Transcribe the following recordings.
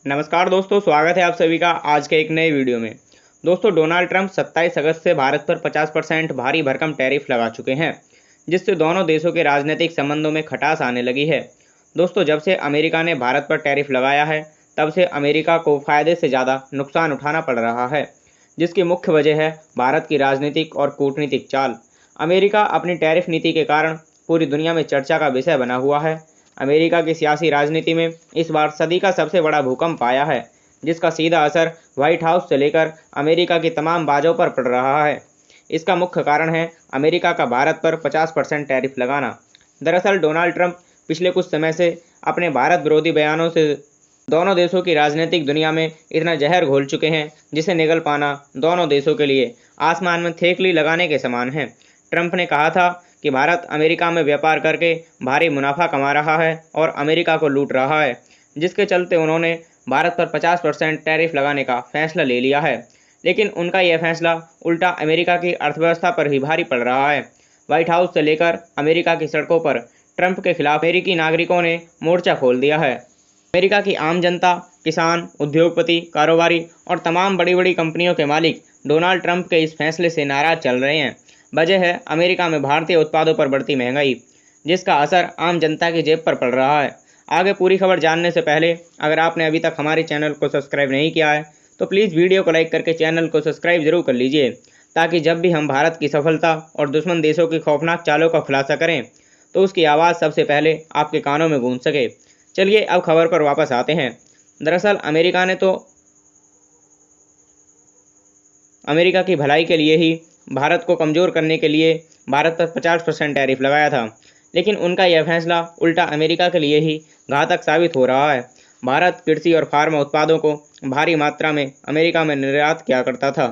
नमस्कार दोस्तों, स्वागत है आप सभी का आज के एक नए वीडियो में। दोस्तों, डोनाल्ड ट्रंप 27 अगस्त से भारत पर 50% भारी भरकम टैरिफ लगा चुके हैं, जिससे दोनों देशों के राजनीतिक संबंधों में खटास आने लगी है। दोस्तों, जब से अमेरिका ने भारत पर टैरिफ लगाया है, तब से अमेरिका को फायदे से ज़्यादा नुकसान उठाना पड़ रहा है, जिसकी मुख्य वजह है भारत की राजनीतिक और कूटनीतिक चाल। अमेरिका अपनी टैरिफ नीति के कारण पूरी दुनिया में चर्चा का विषय बना हुआ है। अमेरिका की सियासी राजनीति में इस बार सदी का सबसे बड़ा भूकंप आया है, जिसका सीधा असर व्हाइट हाउस से लेकर अमेरिका की तमाम बाजों पर पड़ रहा है। इसका मुख्य कारण है अमेरिका का भारत पर 50% टैरिफ लगाना। दरअसल डोनाल्ड ट्रंप पिछले कुछ समय से अपने भारत विरोधी बयानों से दोनों देशों की राजनीतिक दुनिया में इतना जहर घोल चुके हैं, जिसे निगल पाना दोनों देशों के लिए आसमान में थेकली लगाने के समान है। ट्रंप ने कहा था कि भारत अमेरिका में व्यापार करके भारी मुनाफा कमा रहा है और अमेरिका को लूट रहा है, जिसके चलते उन्होंने भारत पर 50% टैरिफ लगाने का फैसला ले लिया है। लेकिन उनका यह फैसला उल्टा अमेरिका की अर्थव्यवस्था पर ही भारी पड़ रहा है। व्हाइट हाउस से लेकर अमेरिका की सड़कों पर ट्रंप के खिलाफ अमेरिकी नागरिकों ने मोर्चा खोल दिया है। अमेरिका की आम जनता, किसान, उद्योगपति, कारोबारी और तमाम बड़ी बड़ी कंपनियों के मालिक डोनाल्ड ट्रंप के इस फैसले से नाराज चल रहे हैं। वजह है अमेरिका में भारतीय उत्पादों पर बढ़ती महंगाई, जिसका असर आम जनता की जेब पर पड़ रहा है। आगे पूरी खबर जानने से पहले अगर आपने अभी तक हमारे चैनल को सब्सक्राइब नहीं किया है तो प्लीज़ वीडियो को लाइक करके चैनल को सब्सक्राइब जरूर कर लीजिए, ताकि जब भी हम भारत की सफलता और दुश्मन देशों की खौफनाक चालों का खुलासा करें तो उसकी आवाज़ सबसे पहले आपके कानों में गूंज सके। चलिए अब खबर पर वापस आते हैं। दरअसल अमेरिका की भलाई के लिए ही भारत को कमज़ोर करने के लिए भारत पर 50% टैरिफ लगाया था, लेकिन उनका यह फैसला उल्टा अमेरिका के लिए ही घातक साबित हो रहा है। भारत कृषि और फार्मा उत्पादों को भारी मात्रा में अमेरिका में निर्यात किया करता था।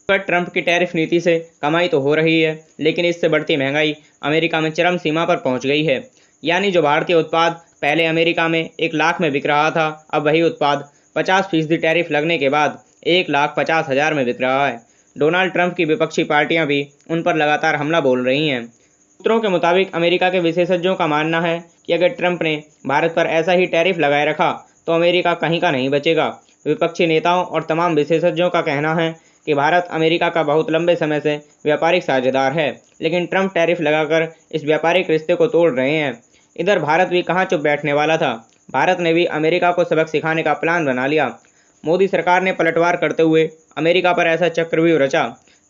पर ट्रंप की टैरिफ नीति से कमाई तो हो रही है, लेकिन इससे बढ़ती महंगाई अमेरिका में चरम सीमा पर पहुंच गई है। यानी जो भारतीय उत्पाद पहले अमेरिका में 1 लाख में बिक रहा था, अब वही उत्पाद 50% टैरिफ लगने के बाद 1,50,000 में बिक रहा है। डोनाल्ड ट्रंप की विपक्षी पार्टियां भी उन पर लगातार हमला बोल रही हैं। सूत्रों के मुताबिक अमेरिका के विशेषज्ञों का मानना है कि अगर ट्रंप ने भारत पर ऐसा ही टैरिफ लगाए रखा तो अमेरिका कहीं का नहीं बचेगा। विपक्षी नेताओं और तमाम विशेषज्ञों का कहना है कि भारत अमेरिका का बहुत लंबे समय से व्यापारिक साझेदार है, लेकिन ट्रंप टैरिफ लगाकर इस व्यापारिक रिश्ते को तोड़ रहे हैं। इधर भारत भी कहाँ चुप बैठने वाला था। भारत ने भी अमेरिका को सबक सिखाने का प्लान बना लिया। मोदी सरकार ने पलटवार करते हुए अमेरिका पर ऐसा चक्रव्यूह रचा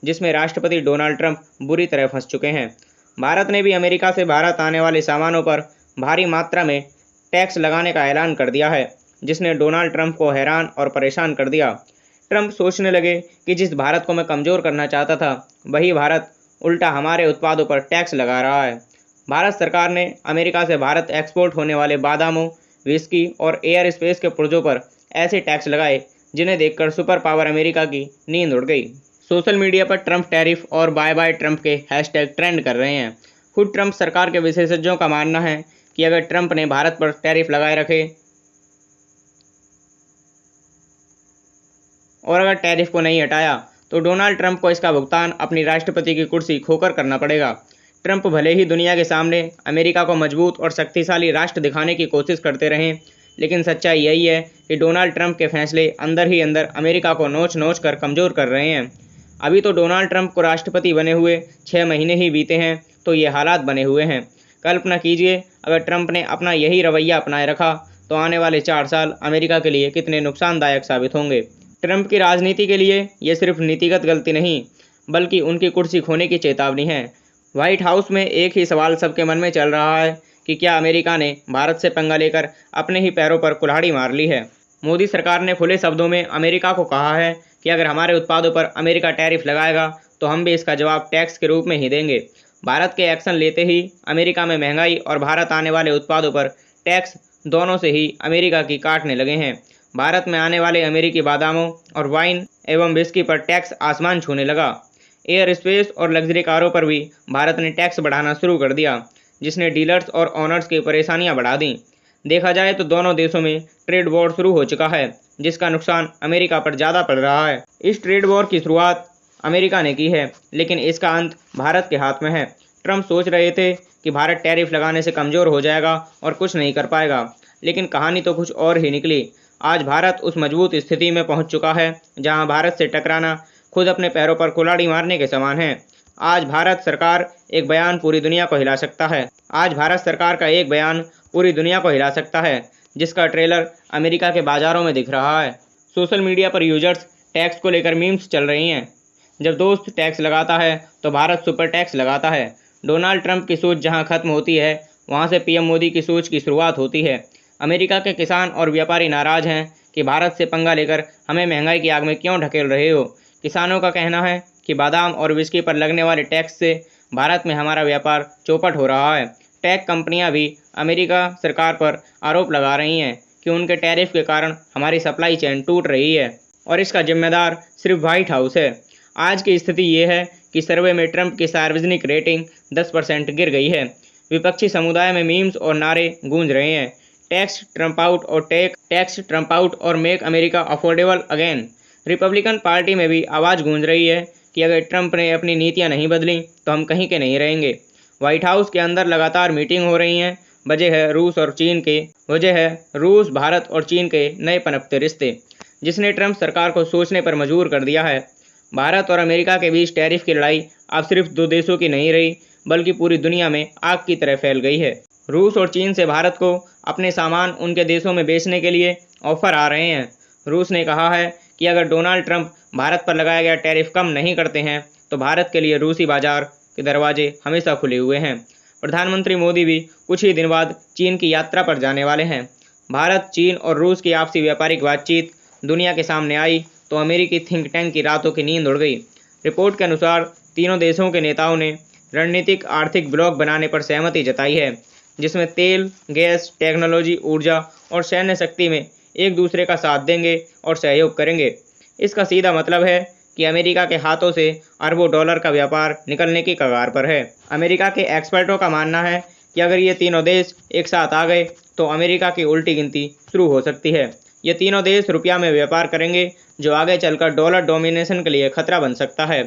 जिसमें राष्ट्रपति डोनाल्ड ट्रंप बुरी तरह फंस चुके हैं। भारत ने भी अमेरिका से भारत आने वाले सामानों पर भारी मात्रा में टैक्स लगाने का ऐलान कर दिया है, जिसने डोनाल्ड ट्रंप को हैरान और परेशान कर दिया। ट्रंप सोचने लगे कि जिस भारत को मैं कमज़ोर करना चाहता था, वही भारत उल्टा हमारे उत्पादों पर टैक्स लगा रहा है। भारत सरकार ने अमेरिका से भारत एक्सपोर्ट होने वाले बादामों, विस्की और एयर स्पेस के पुर्जों पर ऐसे टैक्स लगाए जिन्हें देखकर सुपर पावर अमेरिका की नींद उड़ गई। सोशल मीडिया पर ट्रंप टैरिफ और बाय बाय ट्रंप के हैशटैग ट्रेंड कर रहे हैं। खुद ट्रंप सरकार के विशेषज्ञों का मानना है कि अगर ट्रंप ने भारत पर टैरिफ लगाए रखे और अगर टैरिफ को नहीं हटाया तो डोनाल्ड ट्रंप को इसका भुगतान अपनी राष्ट्रपति की कुर्सी खोकर करना पड़ेगा। ट्रंप भले ही दुनिया के सामने अमेरिका को मजबूत और शक्तिशाली राष्ट्र दिखाने की कोशिश करते रहें, लेकिन सच्चाई यही है कि डोनाल्ड ट्रंप के फैसले अंदर ही अंदर अमेरिका को नोच नोच कर कमज़ोर कर रहे हैं। अभी तो डोनाल्ड ट्रंप को राष्ट्रपति बने हुए 6 महीने ही बीते हैं तो ये हालात बने हुए हैं। कल्पना कीजिए अगर ट्रंप ने अपना यही रवैया अपनाए रखा तो आने वाले 4 साल अमेरिका के लिए कितने नुकसानदायक साबित होंगे। ट्रंप की राजनीति के लिए ये सिर्फ नीतिगत गलती नहीं, बल्कि उनकी कुर्सी खोने की चेतावनी है। व्हाइट हाउस में एक ही सवाल सबके मन में चल रहा है कि क्या अमेरिका ने भारत से पंगा लेकर अपने ही पैरों पर कुल्हाड़ी मार ली है। मोदी सरकार ने खुले शब्दों में अमेरिका को कहा है कि अगर हमारे उत्पादों पर अमेरिका टैरिफ लगाएगा तो हम भी इसका जवाब टैक्स के रूप में ही देंगे। भारत के एक्शन लेते ही अमेरिका में महंगाई और भारत आने वाले उत्पादों पर टैक्स दोनों से ही अमेरिका की काटने लगे हैं। भारत में आने वाले अमेरिकी बादामों और वाइन एवं विस्की पर टैक्स आसमान छूने लगा। एयर स्पेस और लग्जरी कारों पर भी भारत ने टैक्स बढ़ाना शुरू कर दिया, जिसने डीलर्स और ऑनर्स की परेशानियां बढ़ा दी। देखा जाए तो दोनों देशों में ट्रेड वॉर शुरू हो चुका है, जिसका नुकसान अमेरिका पर ज़्यादा पड़ रहा है। इस ट्रेड वॉर की शुरुआत अमेरिका ने की है, लेकिन इसका अंत भारत के हाथ में है। ट्रंप सोच रहे थे कि भारत टैरिफ लगाने से कमज़ोर हो जाएगा और कुछ नहीं कर पाएगा, लेकिन कहानी तो कुछ और ही निकली। आज भारत उस मजबूत स्थिति में पहुंच चुका है जहां भारत से टकराना खुद अपने पैरों पर कुल्हाड़ी मारने के समान है। आज भारत सरकार एक बयान पूरी दुनिया को हिला सकता है। आज भारत सरकार का एक बयान पूरी दुनिया को हिला सकता है, जिसका ट्रेलर अमेरिका के बाजारों में दिख रहा है। सोशल मीडिया पर यूजर्स टैक्स को लेकर मीम्स चल रही हैं। जब दोस्त टैक्स लगाता है तो भारत सुपर टैक्स लगाता है। डोनाल्ड ट्रंप की सोच जहां खत्म होती है, वहां से पीएम मोदी की सोच की शुरुआत होती है। अमेरिका के किसान और व्यापारी नाराज हैं कि भारत से पंगा लेकर हमें महंगाई की आग में क्यों ढकेल रहे हो। किसानों का कहना है कि बादाम और विस्की पर लगने वाले टैक्स से भारत में हमारा व्यापार चौपट हो रहा है। टेक कंपनियां भी अमेरिका सरकार पर आरोप लगा रही हैं कि उनके टैरिफ के कारण हमारी सप्लाई चेन टूट रही है और इसका जिम्मेदार सिर्फ व्हाइट हाउस है। आज की स्थिति ये है कि सर्वे में ट्रंप की सार्वजनिक रेटिंग 10% गिर गई है। विपक्षी समुदाय में मीम्स और नारे गूंज रहे हैं, टैक्स ट्रंप आउट और make America affordable again. Republican party में भी आवाज़ गूंज रही है कि अगर ट्रंप ने अपनी नीतियां नहीं बदली तो हम कहीं के नहीं रहेंगे। व्हाइट हाउस के अंदर लगातार मीटिंग हो रही हैं। वजह है रूस, भारत और चीन के नए पनपते रिश्ते, जिसने ट्रंप सरकार को सोचने पर मजबूर कर दिया है। भारत और अमेरिका के बीच टैरिफ की लड़ाई अब सिर्फ दो देशों की नहीं रही, बल्कि पूरी दुनिया में आग की तरह फैल गई है। रूस और चीन से भारत को अपने सामान उनके देशों में बेचने के लिए ऑफर आ रहे हैं। रूस ने कहा है कि अगर डोनाल्ड ट्रंप भारत पर लगाया गया टैरिफ कम नहीं करते हैं तो भारत के लिए रूसी बाजार के दरवाजे हमेशा खुले हुए हैं। प्रधानमंत्री मोदी भी कुछ ही दिन बाद चीन की यात्रा पर जाने वाले हैं। भारत, चीन और रूस की आपसी व्यापारिक बातचीत दुनिया के सामने आई तो अमेरिकी थिंक टैंक की रातों की नींद उड़ गई। रिपोर्ट के अनुसार तीनों देशों के नेताओं ने रणनीतिक आर्थिक ब्लॉक बनाने पर सहमति जताई है, जिसमें तेल, गैस, टेक्नोलॉजी, ऊर्जा और सैन्य शक्ति में एक दूसरे का साथ देंगे और सहयोग करेंगे। इसका सीधा मतलब है कि अमेरिका के हाथों से अरबों डॉलर का व्यापार निकलने की कगार पर है। अमेरिका के एक्सपर्टों का मानना है कि अगर ये तीनों देश एक साथ आ गए तो अमेरिका की उल्टी गिनती शुरू हो सकती है। ये तीनों देश रुपया में व्यापार करेंगे, जो आगे चलकर डॉलर डोमिनेशन के लिए खतरा बन सकता है।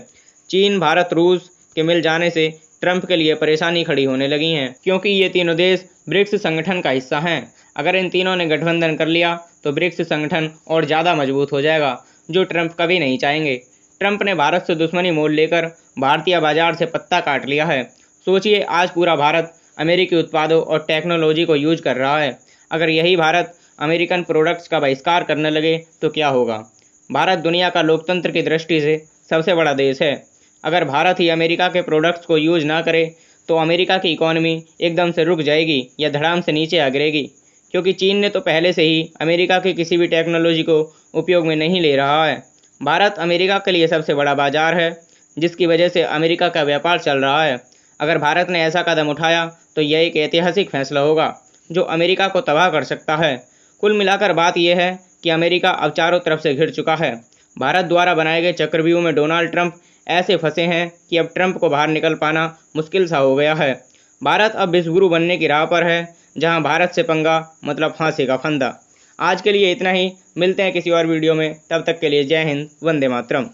चीन, भारत, रूस के मिल जाने से ट्रंप के लिए परेशानी खड़ी होने लगी है, क्योंकि ये तीनों देश ब्रिक्स संगठन का हिस्सा हैं। अगर इन तीनों ने गठबंधन कर लिया तो ब्रिक्स संगठन और ज़्यादा मजबूत हो जाएगा, जो ट्रंप कभी नहीं चाहेंगे। ट्रंप ने भारत से दुश्मनी मोल लेकर भारतीय बाजार से पत्ता काट लिया है। सोचिए, आज पूरा भारत अमेरिकी उत्पादों और टेक्नोलॉजी को यूज कर रहा है। अगर यही भारत अमेरिकन प्रोडक्ट्स का बहिष्कार करने लगे तो क्या होगा। भारत दुनिया का लोकतंत्र की दृष्टि से सबसे बड़ा देश है। अगर भारत ही अमेरिका के प्रोडक्ट्स को यूज ना करे तो अमेरिका की इकॉनमी एकदम से रुक जाएगी या धड़ाम से नीचे आ गिरेगी, क्योंकि चीन ने तो पहले से ही अमेरिका की किसी भी टेक्नोलॉजी को उपयोग में नहीं ले रहा है। भारत अमेरिका के लिए सबसे बड़ा बाजार है, जिसकी वजह से अमेरिका का व्यापार चल रहा है। अगर भारत ने ऐसा कदम उठाया तो यह एक ऐतिहासिक फैसला होगा जो अमेरिका को तबाह कर सकता है। कुल मिलाकर बात यह है कि अमेरिका अब चारों तरफ से घिर चुका है। भारत द्वारा बनाए गए चक्रव्यूह में डोनाल्ड ट्रंप ऐसे फंसे हैं कि अब ट्रंप को बाहर निकल पाना मुश्किल सा हो गया है। भारत अब विश्वगुरु बनने की राह पर है, जहां भारत से पंगा मतलब फांसी का फंदा। आज के लिए इतना ही, मिलते हैं किसी और वीडियो में, तब तक के लिए जय हिंद, वंदे मातरम।